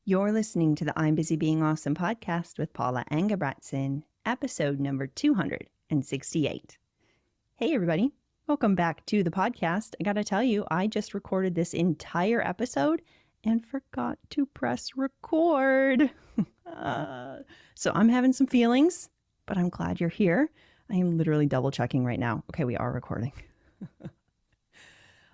You're listening to the I'm Busy Being Awesome podcast with Paula Engebretson, episode number 268. Hey, everybody. Welcome back to the podcast. I got to tell you, I just recorded this entire episode and forgot to press record. So I'm having some feelings, but I'm glad you're here. I am literally double checking right now. Okay, we are recording.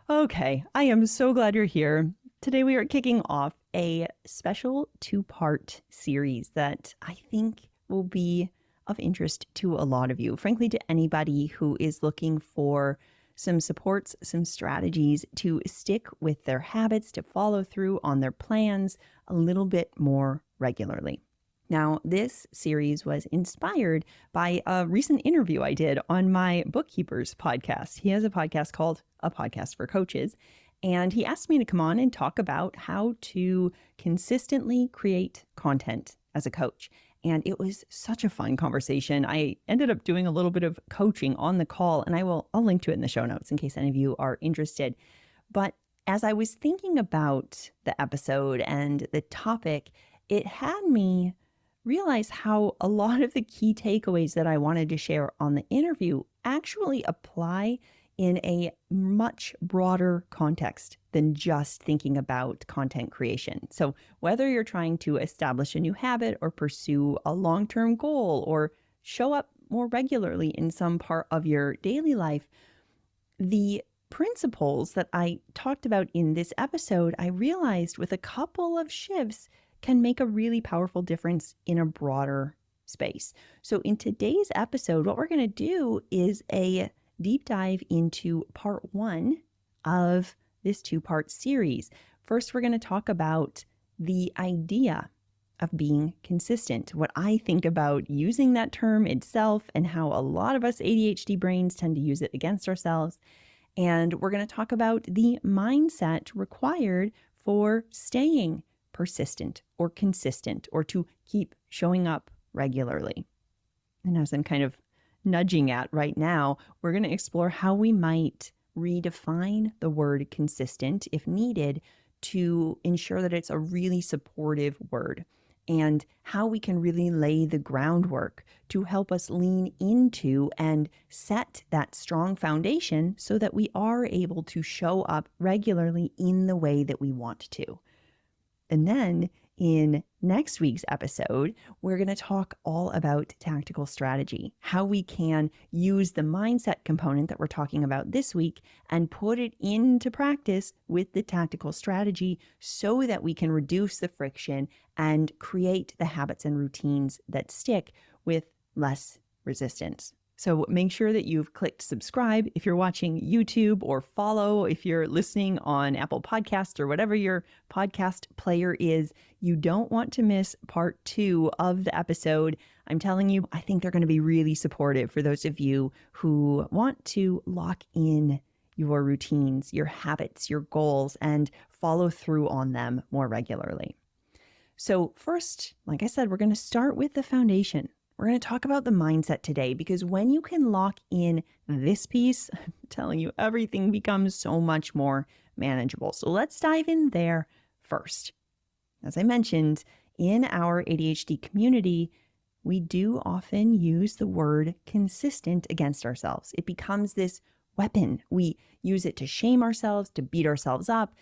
Okay, I am so glad you're here. Today we are kicking off a special two-part series that I think will be of interest to a lot of you. Frankly, to anybody who is looking for some supports, some strategies to stick with their habits, to follow through on their plans a little bit more regularly. Now, this series was inspired by a recent interview I did on my bookkeeper's podcast. He has a podcast called A Podcast for Coaches. And he asked me to come on and talk about how to consistently create content as a coach. And it was such a fun conversation. I ended up doing a little bit of coaching on the call, and I'll link to it in the show notes in case any of you are interested. But as I was thinking about the episode and the topic, it had me realize how a lot of the key takeaways that I wanted to share on the interview actually apply in a much broader context than just thinking about content creation. So whether you're trying to establish a new habit or pursue a long-term goal or show up more regularly in some part of your daily life, the principles that I talked about in this episode, I realized with a couple of shifts can make a really powerful difference in a broader space. So in today's episode, what we're going to do is a deep dive into part one of this two-part series. First, we're going to talk about the idea of being consistent, what I think about using that term itself and how a lot of us ADHD brains tend to use it against ourselves. And we're going to talk about the mindset required for staying persistent or consistent or to keep showing up regularly. And as I'm kind of nudging at right now, we're going to explore how we might redefine the word consistent if needed to ensure that it's a really supportive word, and how we can really lay the groundwork to help us lean into and set that strong foundation so that we are able to show up regularly in the way that we want to. And then in next week's episode, we're going to talk all about tactical strategy, how we can use the mindset component that we're talking about this week and put it into practice with the tactical strategy so that we can reduce the friction and create the habits and routines that stick with less resistance. So make sure that you've clicked subscribe if you're watching YouTube, or follow if you're listening on Apple Podcasts or whatever your podcast player is. You don't want to miss part two of the episode. I'm telling you, I think they're going to be really supportive for those of you who want to lock in your routines, your habits, your goals, and follow through on them more regularly. So first, like I said, we're going to start with the foundation. We're going to talk about the mindset today, because when you can lock in this piece, I'm telling you, everything becomes so much more manageable. So let's dive in there first. As I mentioned, in our ADHD community, we do often use the word consistent against ourselves. It becomes this weapon. We use it to shame ourselves, to beat ourselves up.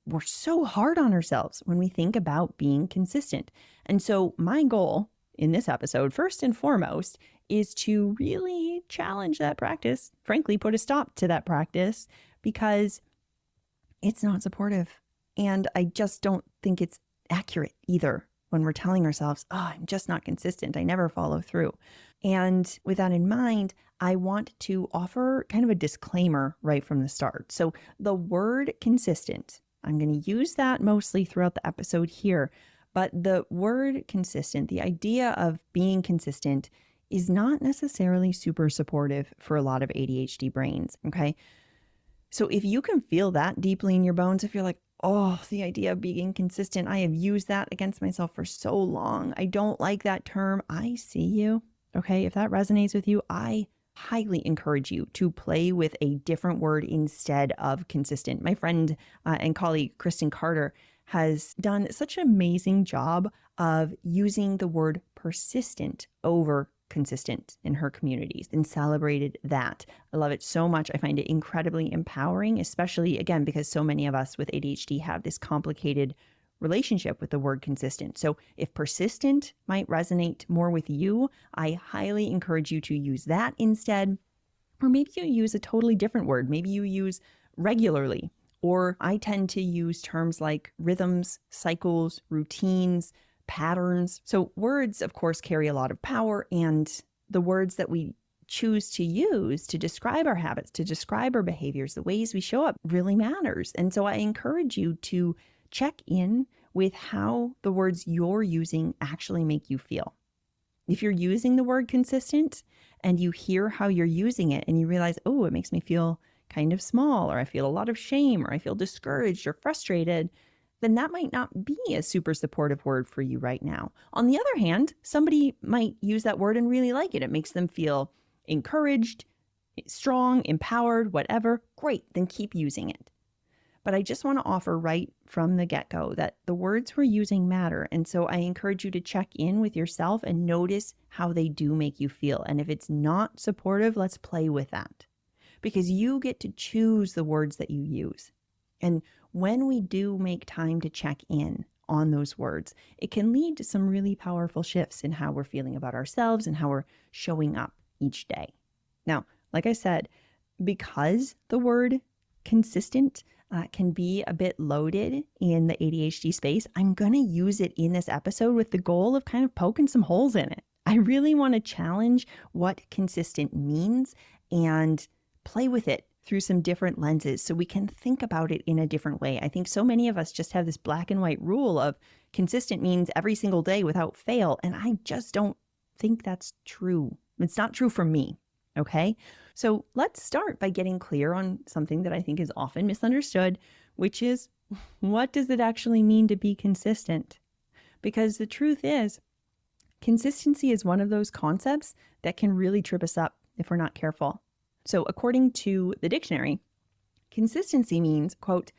We're so hard on ourselves when we think about being consistent. And so my goal in this episode, first and foremost, is to really challenge that practice, frankly, put a stop to that practice, because it's not supportive. And I just don't think it's accurate either when we're telling ourselves, oh, I'm just not consistent, I never follow through. And with that in mind, I want to offer kind of a disclaimer right from the start. So the word consistent, I'm going to use that mostly throughout the episode here. But the word consistent, the idea of being consistent, is not necessarily super supportive for a lot of ADHD brains, okay? So if you can feel that deeply in your bones, if you're like, oh, the idea of being consistent, I have used that against myself for so long, I don't like that term, I see you, okay? If that resonates with you, I highly encourage you to play with a different word instead of consistent. My friend and colleague, Kristen Carter, has done such an amazing job of using the word persistent over consistent in her communities and celebrated that. I love it so much. I find it incredibly empowering, especially again, because so many of us with ADHD have this complicated relationship with the word consistent. So if persistent might resonate more with you, I highly encourage you to use that instead. Or maybe you use a totally different word. Maybe you use regularly, or I tend to use terms like rhythms, cycles, routines, patterns. So words, of course, carry a lot of power, and the words that we choose to use to describe our habits, to describe our behaviors, the ways we show up really matters. And so I encourage you to check in with how the words you're using actually make you feel. If you're using the word consistent and you hear how you're using it and you realize, oh, it makes me feel kind of small, or I feel a lot of shame, or I feel discouraged or frustrated, then that might not be a super supportive word for you right now. On the other hand, somebody might use that word and really like it. It makes them feel encouraged, strong, empowered, whatever. Great, then keep using it. But I just want to offer right from the get-go that the words we're using matter. And so I encourage you to check in with yourself and notice how they do make you feel. And if it's not supportive, let's play with that. Because you get to choose the words that you use. And when we do make time to check in on those words, it can lead to some really powerful shifts in how we're feeling about ourselves and how we're showing up each day. Now, like I said, because the word consistent can be a bit loaded in the ADHD space, I'm going to use it in this episode with the goal of kind of poking some holes in it. I really want to challenge what consistent means and play with it through some different lenses so we can think about it in a different way. I think so many of us just have this black and white rule of consistent means every single day without fail. And I just don't think that's true. It's not true for me. Okay. So let's start by getting clear on something that I think is often misunderstood, which is, what does it actually mean to be consistent? Because the truth is, consistency is one of those concepts that can really trip us up if we're not careful. So according to the dictionary, consistency means, quote,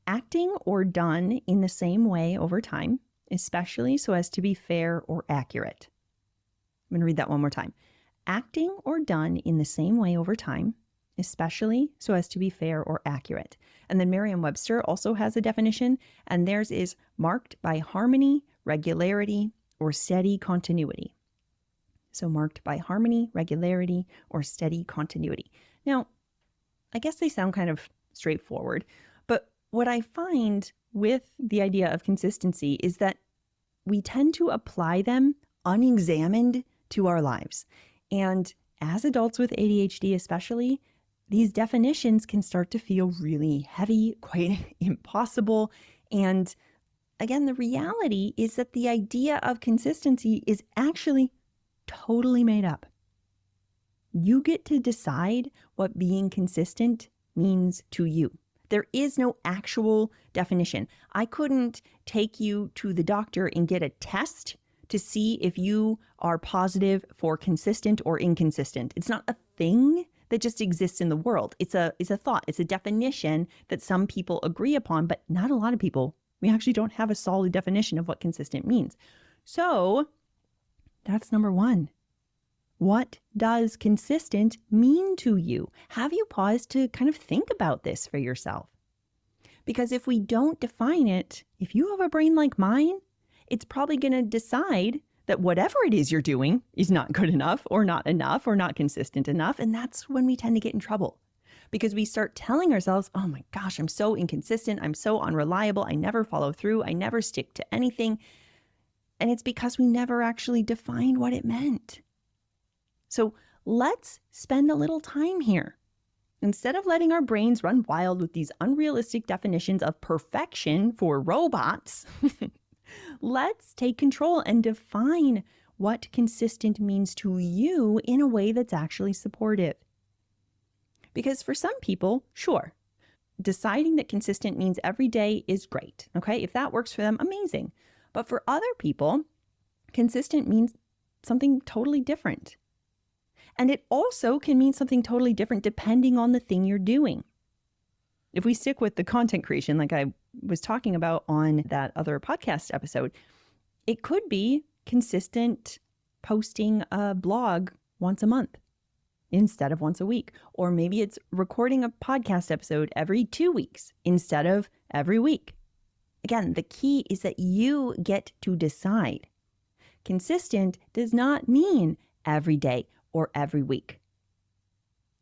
acting or done in the same way over time, especially so as to be fair or accurate. I'm going to read that one more time. Acting or done in the same way over time, especially so as to be fair or accurate. And then Merriam-Webster also has a definition, and theirs is marked by harmony, regularity, or steady continuity. So marked by harmony, regularity, or steady continuity. Now, I guess they sound kind of straightforward, but what I find with the idea of consistency is that we tend to apply them unexamined to our lives. And as adults with ADHD especially, these definitions can start to feel really heavy, quite impossible. And again, the reality is that the idea of consistency is actually totally made up. You get to decide what being consistent means to you. There is no actual definition. I couldn't take you to the doctor and get a test to see if you are positive for consistent or inconsistent. It's not a thing that just exists in the world. It's a thought. It's a definition that some people agree upon, but not a lot of people. We actually don't have a solid definition of what consistent means. So that's number one. What does consistent mean to you? Have you paused to kind of think about this for yourself? Because if we don't define it, if you have a brain like mine, it's probably going to decide that whatever it is you're doing is not good enough or not consistent enough. And that's when we tend to get in trouble, because we start telling ourselves, oh my gosh, I'm so inconsistent. I'm so unreliable. I never follow through. I never stick to anything. And it's because we never actually defined what it meant. So let's spend a little time here. Instead of letting our brains run wild with these unrealistic definitions of perfection for robots, let's take control and define what consistent means to you in a way that's actually supportive. Because for some people, sure, deciding that consistent means every day is great. Okay, if that works for them, amazing. But for other people, consistent means something totally different. And it also can mean something totally different depending on the thing you're doing. If we stick with the content creation, like I was talking about on that other podcast episode. It could be consistent posting a blog once a month instead of once a week. Or maybe it's recording a podcast episode every 2 weeks instead of every week. Again, the key is that you get to decide. Consistent does not mean every day or every week.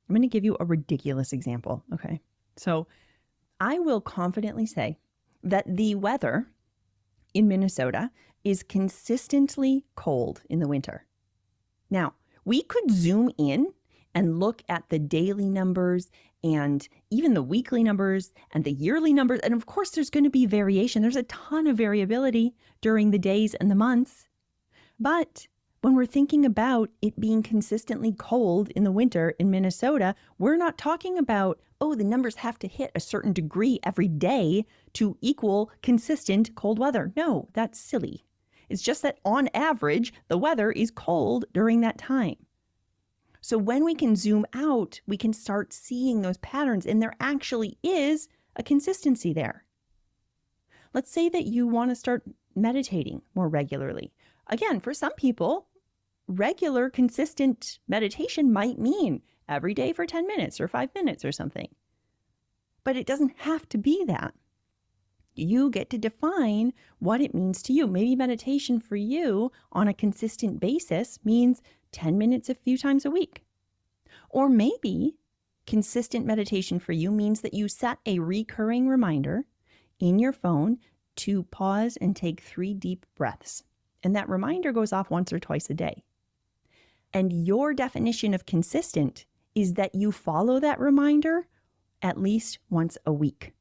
I'm going to give you a ridiculous example, okay? So I will confidently say that the weather in Minnesota is consistently cold in the winter. Now, we could zoom in and look at the daily numbers and even the weekly numbers and the yearly numbers. And of course, there's going to be variation. There's a ton of variability during the days and the months. But when we're thinking about it being consistently cold in the winter in Minnesota, we're not talking about, oh, the numbers have to hit a certain degree every day to equal consistent cold weather. No, that's silly. It's just that on average, the weather is cold during that time. So when we can zoom out, we can start seeing those patterns, and there actually is a consistency there. Let's say that you want to start meditating more regularly. Again, for some people, regular, consistent meditation might mean every day for 10 minutes or 5 minutes or something. But it doesn't have to be that. You get to define what it means to you. Maybe meditation for you on a consistent basis means 10 minutes a few times a week. Or maybe consistent meditation for you means that you set a recurring reminder in your phone to pause and take 3 deep breaths. And that reminder goes off once or twice a day. And your definition of consistent is that you follow that reminder at least once a week.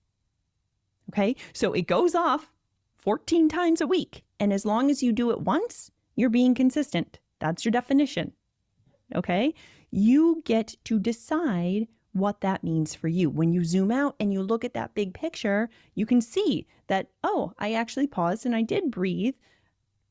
Okay, so it goes off 14 times a week. And as long as you do it once, you're being consistent. That's your definition. Okay, you get to decide what that means for you. When you zoom out and you look at that big picture, you can see that, oh, I actually paused and I did breathe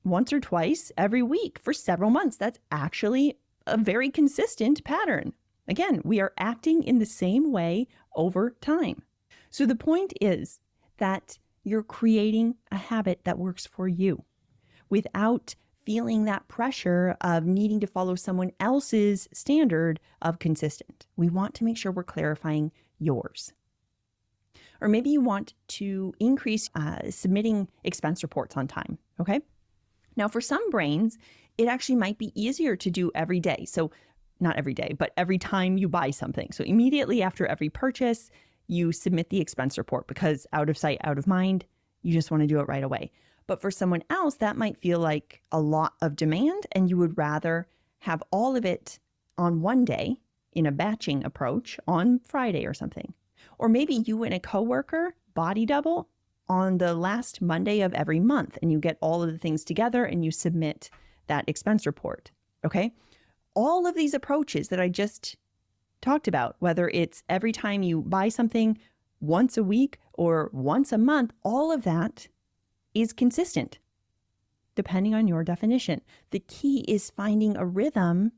once or twice every week for several months. That's actually a very consistent pattern. Again, we are acting in the same way over time. So the point is that you're creating a habit that works for you without feeling that pressure of needing to follow someone else's standard of consistent. We want to make sure we're clarifying yours. Or maybe you want to increase submitting expense reports on time, okay? Now, for some brains, it actually might be easier to do every day. So not every day, but every time you buy something. So immediately after every purchase, you submit the expense report because out of sight, out of mind, you just want to do it right away. But for someone else, that might feel like a lot of demand and you would rather have all of it on one day in a batching approach on Friday or something. Or maybe you and a coworker body double on the last Monday of every month and you get all of the things together and you submit that expense report. Okay. All of these approaches that I just talked about, whether it's every time you buy something once a week or once a month, all of that is consistent depending on your definition. The key is finding a rhythm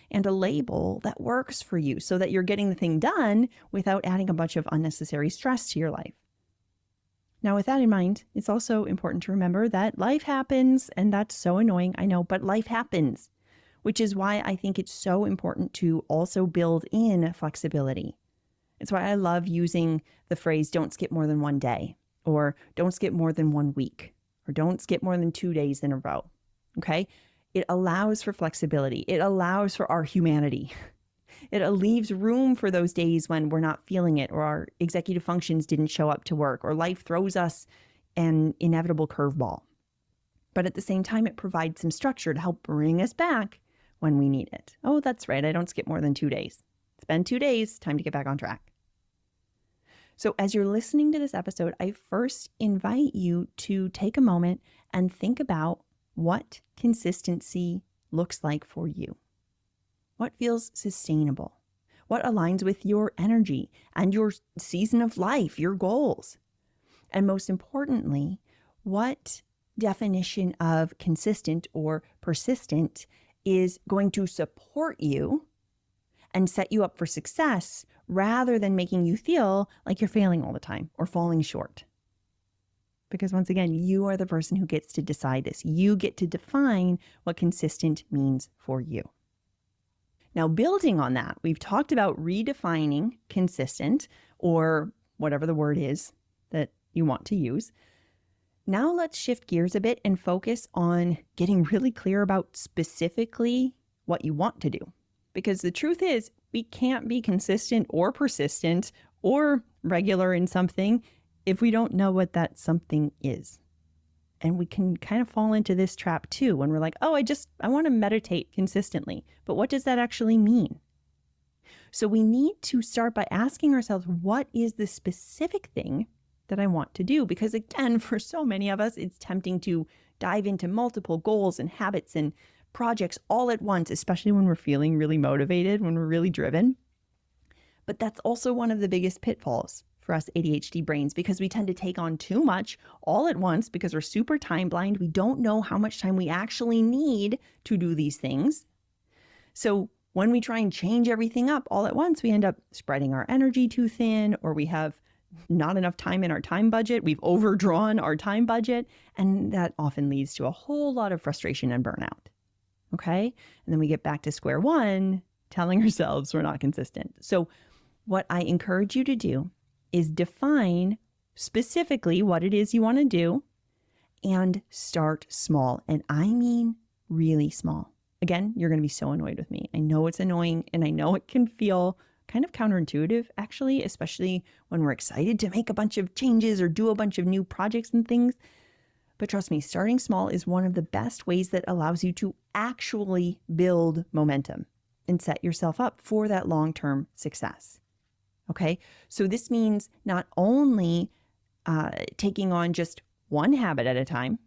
and a label that works for you so that you're getting the thing done without adding a bunch of unnecessary stress to your life. Now, with that in mind, it's also important to remember that life happens, and that's so annoying, I know, but life happens, which is why I think it's so important to also build in flexibility. It's why I love using the phrase, don't skip more than one day, or don't skip more than 1 week, or don't skip more than 2 days in a row, okay? It allows for flexibility. It allows for our humanity. It leaves room for those days when we're not feeling it, or our executive functions didn't show up to work, or life throws us an inevitable curveball. But at the same time, it provides some structure to help bring us back when we need it. Oh, that's right. I don't skip more than 2 days. It's been 2 days. Time to get back on track. So as you're listening to this episode, I first invite you to take a moment and think about what consistency looks like for you. What feels sustainable? What aligns with your energy and your season of life, your goals? And most importantly, what definition of consistent or persistent is going to support you and set you up for success rather than making you feel like you're failing all the time or falling short? Because once again, you are the person who gets to decide this. You get to define what consistent means for you. Now, building on that, we've talked about redefining consistent, or whatever the word is that you want to use. Now let's shift gears a bit and focus on getting really clear about specifically what you want to do. Because the truth is, we can't be consistent or persistent or regular in something if we don't know what that something is. And we can kind of fall into this trap too when we're like, oh, I want to meditate consistently. But what does that actually mean? So we need to start by asking ourselves, what is the specific thing that I want to do? Because again, for so many of us, it's tempting to dive into multiple goals and habits and projects all at once, especially when we're feeling really motivated, when we're really driven. But that's also one of the biggest pitfalls for us ADHD brains, because we tend to take on too much all at once because we're super time blind. We don't know how much time we actually need to do these things. So when we try and change everything up all at once, we end up spreading our energy too thin, or we have not enough time in our time budget. We've overdrawn our time budget, and that often leads to a whole lot of frustration and burnout. Okay? And then we get back to square one, telling ourselves we're not consistent. So what I encourage you to do is define specifically what it is you want to do and start small. And I mean really small. Again, you're going to be so annoyed with me. I know it's annoying, and I know it can feel kind of counterintuitive, actually, especially when we're excited to make a bunch of changes or do a bunch of new projects and things. But trust me, starting small is one of the best ways that allows you to actually build momentum and set yourself up for that long-term success. Okay, so this means not only taking on just one habit at a time.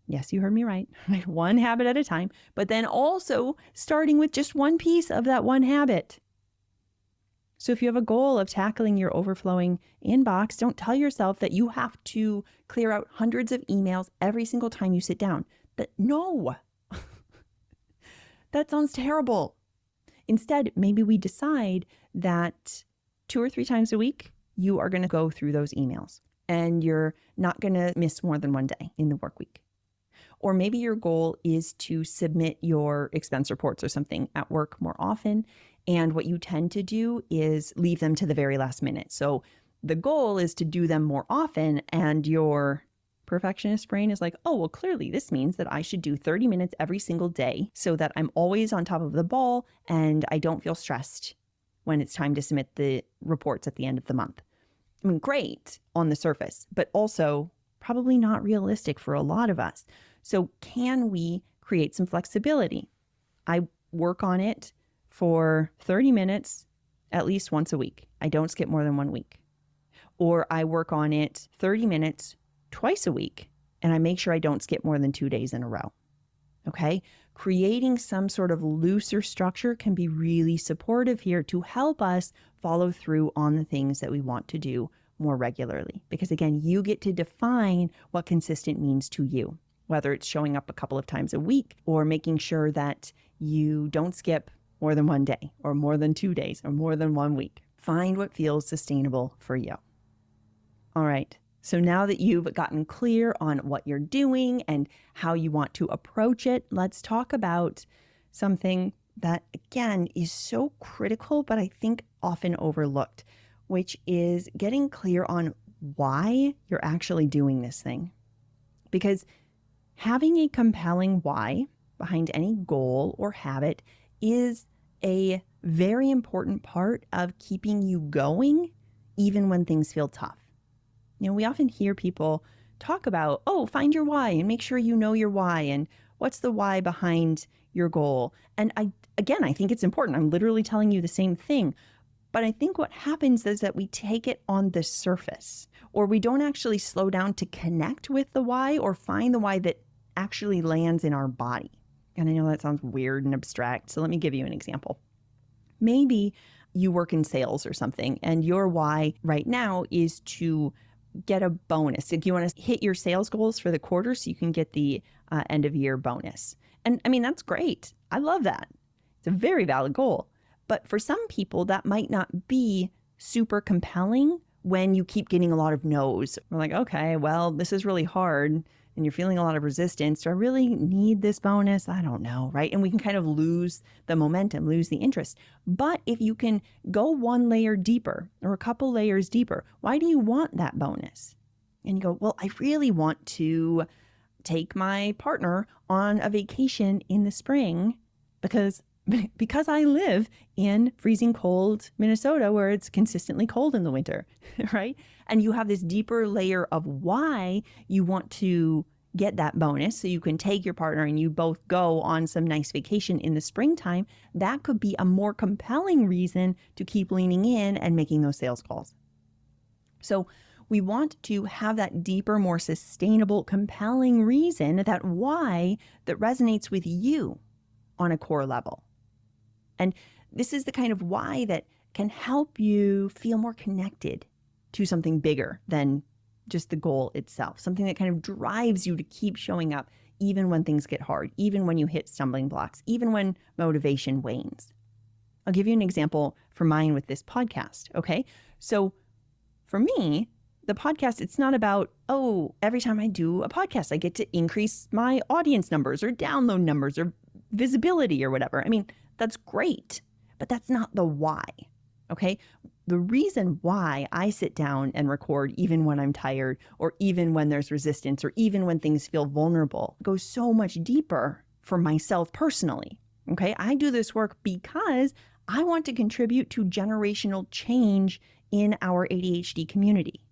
Yes, you heard me right. One habit at a time, but then also starting with just one piece of that one habit. So if you have a goal of tackling your overflowing inbox, don't tell yourself that you have to clear out hundreds of emails every single time you sit down. No, that sounds terrible. Instead, maybe we decide that 2 or 3 times a week, you are going to go through those emails and you're not going to miss more than one day in the work week. Or maybe your goal is to submit your expense reports or something at work more often. And what you tend to do is leave them to the very last minute. So the goal is to do them more often, and your perfectionist brain is like, oh, well, clearly this means that I should do 30 minutes every single day so that I'm always on top of the ball and I don't feel stressed when it's time to submit the reports at the end of the month. I mean, great on the surface, but also probably not realistic for a lot of us. So can we create some flexibility? I work on it for 30 minutes at least once a week. I don't skip more than 1 week. Or I work on it 30 minutes twice a week, and I make sure I don't skip more than 2 days in a row. Okay? Creating some sort of looser structure can be really supportive here to help us follow through on the things that we want to do more regularly. Because again, you get to define what consistent means to you, whether it's showing up a couple of times a week or making sure that you don't skip more than 1 day or more than 2 days or more than 1 week. Find what feels sustainable for you. All right. So now that you've gotten clear on what you're doing and how you want to approach it, let's talk about something that, again, is so critical, but I think often overlooked, which is getting clear on why you're actually doing this thing. Because having a compelling why behind any goal or habit is a very important part of keeping you going, even when things feel tough. You know, we often hear people talk about, oh, find your why and make sure you know your why and what's the why behind your goal. And I think it's important. I'm literally telling you the same thing. But I think what happens is that we take it on the surface, or we don't actually slow down to connect with the why or find the why that actually lands in our body. And I know that sounds weird and abstract, so let me give you an example. Maybe you work in sales or something, and your why right now is to get a bonus. If you want to hit your sales goals for the quarter so you can get the end of year bonus. And I mean, that's great. I love that. It's a very valid goal. But for some people, that might not be super compelling when you keep getting a lot of no's. We're like, okay, well, this is really hard and you're feeling a lot of resistance. Do I really need this bonus? I don't know, right? And we can kind of lose the momentum, lose the interest. But if you can go one layer deeper or a couple layers deeper, why do you want that bonus? And you go, well, I really want to take my partner on a vacation in the spring because I live in freezing cold Minnesota where it's consistently cold in the winter, right? And you have this deeper layer of why you want to get that bonus so you can take your partner and you both go on some nice vacation in the springtime. That could be a more compelling reason to keep leaning in and making those sales calls. So we want to have that deeper, more sustainable, compelling reason, that why that resonates with you on a core level. And this is the kind of why that can help you feel more connected to something bigger than just the goal itself, something that kind of drives you to keep showing up even when things get hard, even when you hit stumbling blocks, even when motivation wanes. I'll give you an example for mine with this podcast, okay? So for me, the podcast, it's not about, oh, every time I do a podcast, I get to increase my audience numbers or download numbers or visibility or whatever. I mean, that's great, but that's not the why, okay? The reason why I sit down and record even when I'm tired or even when there's resistance or even when things feel vulnerable goes so much deeper for myself personally, okay? I do this work because I want to contribute to generational change in our ADHD community.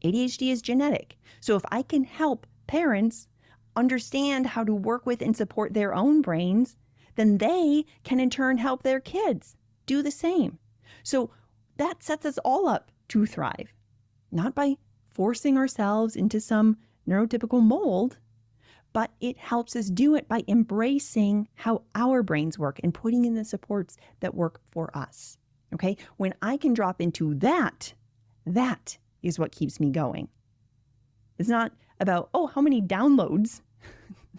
ADHD is genetic. So if I can help parents understand how to work with and support their own brains, then they can in turn help their kids do the same. So that sets us all up to thrive, not by forcing ourselves into some neurotypical mold, but it helps us do it by embracing how our brains work and putting in the supports that work for us. Okay? When I can drop into that is what keeps me going. It's not about, oh, how many downloads?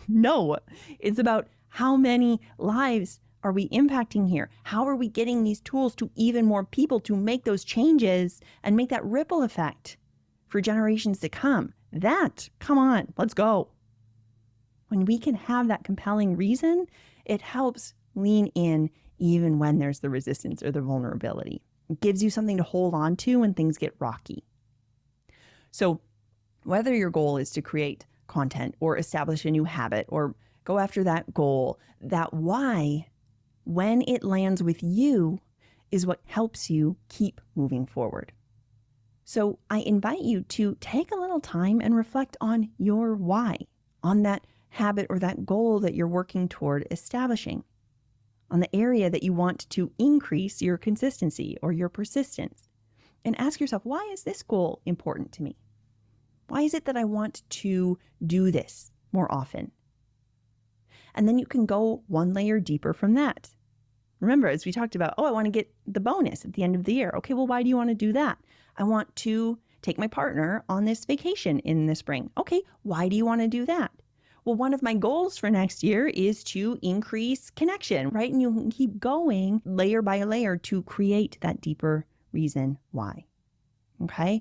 No, it's about how many lives are we impacting here? How are we getting these tools to even more people to make those changes and make that ripple effect for generations to come? Come on, let's go. When we can have that compelling reason, it helps lean in even when there's the resistance or the vulnerability. It gives you something to hold on to when things get rocky. So whether your goal is to create content or establish a new habit or go after that goal, that why, when it lands with you, is what helps you keep moving forward. So I invite you to take a little time and reflect on your why, on that habit or that goal that you're working toward establishing, on the area that you want to increase your consistency or your persistence. And ask yourself, why is this goal important to me? Why is it that I want to do this more often? And then you can go one layer deeper from that. Remember, as we talked about, I want to get the bonus at the end of the year. Okay, well, why do you want to do that? I want to take my partner on this vacation in the spring. Okay, why do you want to do that? Well, one of my goals for next year is to increase connection, right? And you can keep going layer by layer to create that deeper reason why. Okay?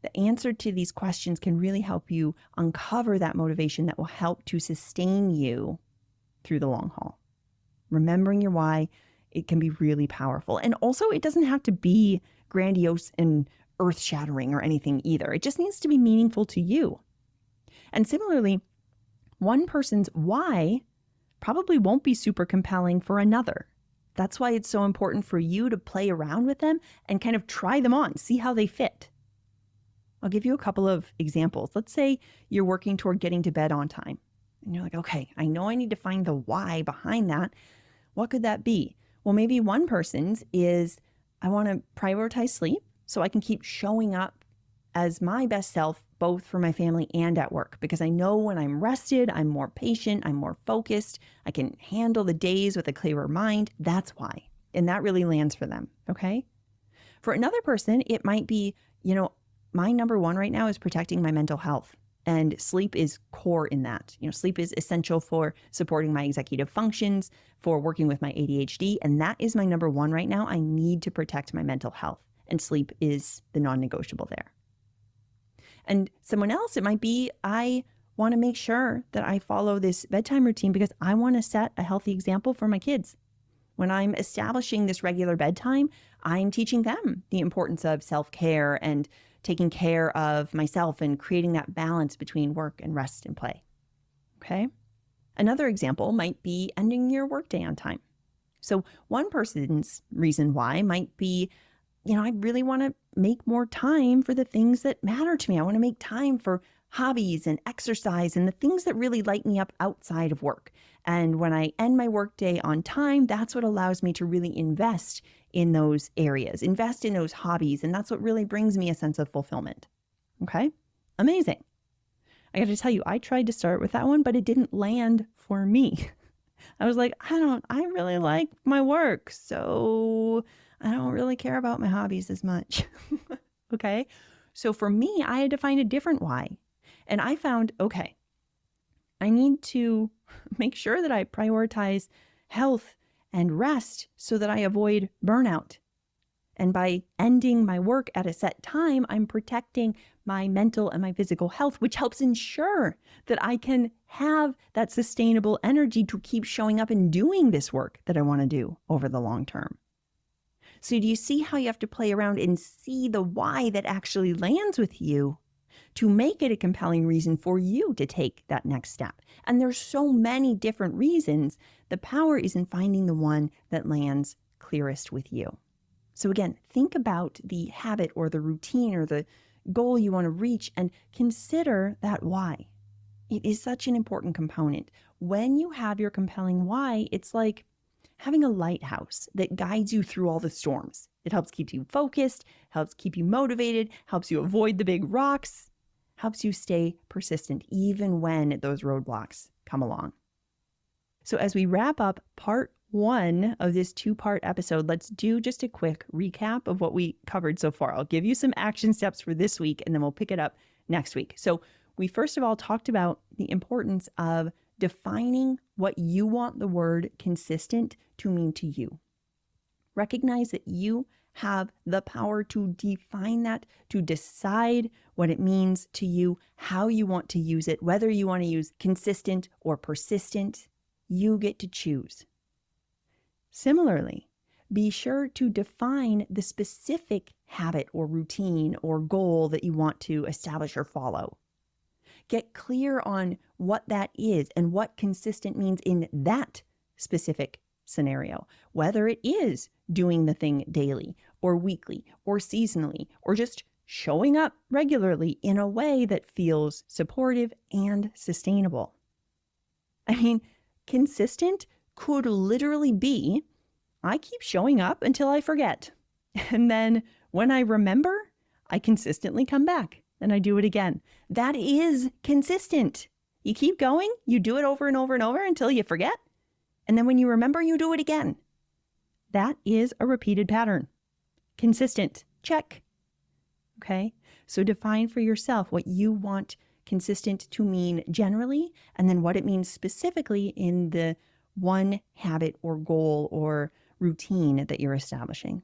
The answer to these questions can really help you uncover that motivation that will help to sustain you through the long haul. Remembering your why, it can be really powerful. And also, it doesn't have to be grandiose and earth-shattering or anything either. It just needs to be meaningful to you. And similarly, one person's why probably won't be super compelling for another. That's why it's so important for you to play around with them and kind of try them on, see how they fit. I'll give you a couple of examples. Let's say you're working toward getting to bed on time. And you're like, okay, I know I need to find the why behind that. What could that be? Well, maybe one person's is, I want to prioritize sleep so I can keep showing up as my best self, both for my family and at work. Because I know when I'm rested, I'm more patient, I'm more focused, I can handle the days with a clearer mind. That's why. And that really lands for them, okay? For another person, it might be, my number one right now is protecting my mental health. And sleep is core in that. Sleep is essential for supporting my executive functions, for working with my ADHD. And that is my number one right now. I need to protect my mental health. and sleep is the non-negotiable there. And someone else, it might be, I want to make sure that I follow this bedtime routine because I want to set a healthy example for my kids. When I'm establishing this regular bedtime, I'm teaching them the importance of self-care and taking care of myself and creating that balance between work and rest and play. Okay? Another example might be ending your workday on time. So one person's reason why might be, I really want to make more time for the things that matter to me. I want to make time for hobbies and exercise and the things that really light me up outside of work. And when I end my workday on time, that's what allows me to really invest in those areas, invest in those hobbies. And that's what really brings me a sense of fulfillment. Okay? Amazing. I got to tell you, I tried to start with that one, but it didn't land for me. I was like, I really like my work, so I don't really care about my hobbies as much. Okay. So for me, I had to find a different why. And I found, okay, I need to make sure that I prioritize health and rest so that I avoid burnout. And by ending my work at a set time, I'm protecting my mental and my physical health, which helps ensure that I can have that sustainable energy to keep showing up and doing this work that I want to do over the long term. So do you see how you have to play around and see the why that actually lands with you to make it a compelling reason for you to take that next step? And there's so many different reasons. The power is in finding the one that lands clearest with you. So again, think about the habit or the routine or the goal you want to reach and consider that why. It is such an important component. When you have your compelling why, it's like having a lighthouse that guides you through all the storms. It helps keep you focused, helps keep you motivated, helps you avoid the big rocks, helps you stay persistent even when those roadblocks come along. So as we wrap up part 1 of this 2-part episode, let's do just a quick recap of what we covered so far. I'll give you some action steps for this week, and then we'll pick it up next week. So we first of all talked about the importance of defining what you want the word consistent to mean to you. Recognize that you have the power to define that, to decide what it means to you, how you want to use it, whether you want to use consistent or persistent. You get to choose. Similarly, be sure to define the specific habit or routine or goal that you want to establish or follow. Get clear on what that is and what consistent means in that specific scenario, whether it is doing the thing daily or weekly or seasonally or just showing up regularly in a way that feels supportive and sustainable. I mean, consistent could literally be, I keep showing up until I forget. And then when I remember, I consistently come back and I do it again. That is consistent. You keep going, you do it over and over and over until you forget. And then when you remember, you do it again. That is a repeated pattern. Consistent. Check. Okay. So define for yourself what you want consistent to mean generally, and then what it means specifically in the one habit or goal or routine that you're establishing.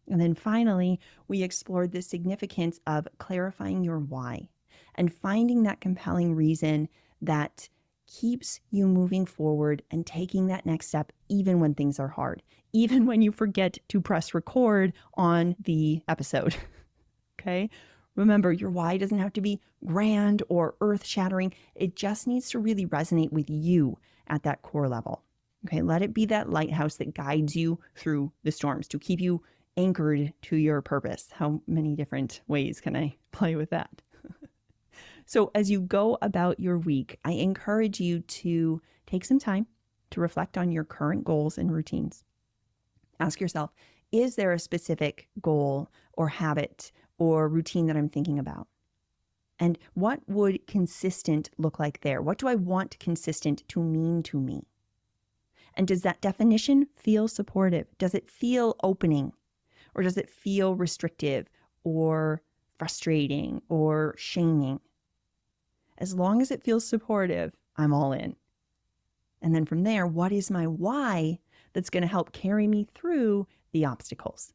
And then finally, we explored the significance of clarifying your why and finding that compelling reason that keeps you moving forward and taking that next step, even when things are hard, even when you forget to press record on the episode. Okay? Remember, your why doesn't have to be grand or earth-shattering. It just needs to really resonate with you at that core level. Okay? Let it be that lighthouse that guides you through the storms to keep you anchored to your purpose. How many different ways can I play with that? So as you go about your week, I encourage you to take some time to reflect on your current goals and routines. Ask yourself, is there a specific goal or habit or routine that I'm thinking about? And what would consistent look like there? What do I want consistent to mean to me? And does that definition feel supportive? Does it feel opening? Or does it feel restrictive or frustrating or shaming? As long as it feels supportive, I'm all in. And then from there, what is my why that's going to help carry me through the obstacles?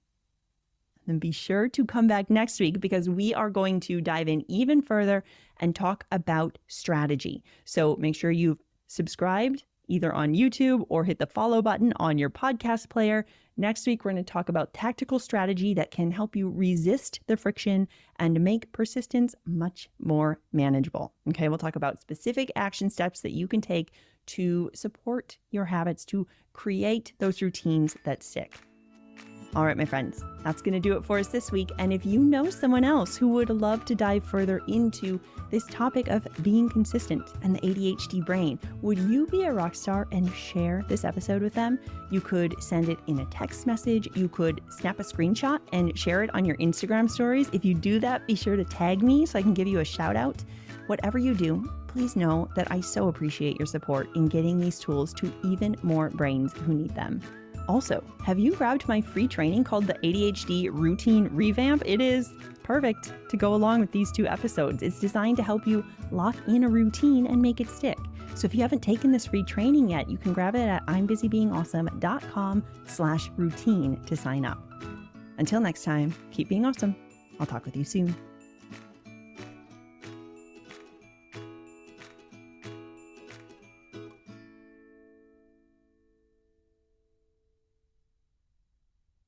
then be sure to come back next week because we are going to dive in even further and talk about strategy. So make sure you've subscribed either on YouTube or hit the follow button on your podcast player. Next week, we're going to talk about tactical strategy that can help you resist the friction and make persistence much more manageable. Okay, we'll talk about specific action steps that you can take to support your habits, to create those routines that stick. All right, my friends, that's going to do it for us this week. And if you know someone else who would love to dive further into this topic of being consistent and the ADHD brain, would you be a rock star and share this episode with them? You could send it in a text message. You could snap a screenshot and share it on your Instagram stories. If you do that, be sure to tag me so I can give you a shout out. Whatever you do, please know that I so appreciate your support in getting these tools to even more brains who need them. Also, have you grabbed my free training called the ADHD Routine Revamp? It is perfect to go along with these 2 episodes. It's designed to help you lock in a routine and make it stick. So if you haven't taken this free training yet, you can grab it at I'mBusyBeingAwesome.com/routine to sign up. Until next time, keep being awesome. I'll talk with you soon.